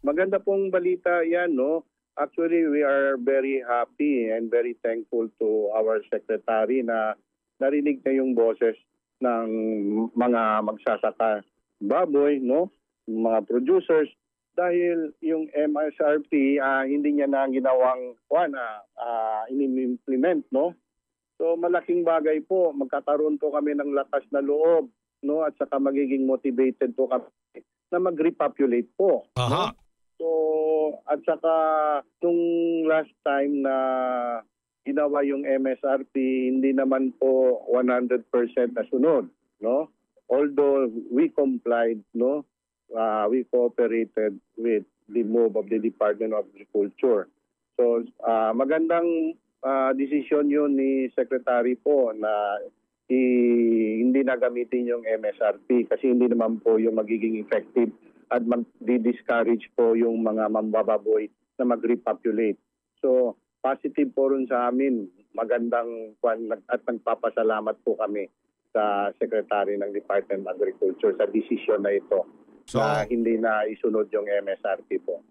Maganda pong balita yan, no? Actually, we are very happy and very thankful to our secretary na narinig na yung boses ng mga magsasaka baboy, no? Mga producers, dahil yung MSRP hindi niya na ginawang ini-implement, no? So malaking bagay po, magkakaroon po kami ng lakas na loob, no? At saka magiging motivated po kami na mag-repopulate po. Aha. No? So at saka nung last time na ginawa yung MSRP, hindi naman po 100% nasunod, no? Although we complied, no? We cooperated with the move of the Department of Agriculture. So magandang desisyon yun ni Secretary po na hindi na gamitin yung MSRP kasi hindi naman po yung magiging effective at mag-discourage po yung mga mambababoy na mag-repopulate. So positive po rin sa amin, magandang at nagpapasalamat po kami sa Secretary ng Department of Agriculture sa desisyon na ito. So, na hindi na isunod yung MSRP po.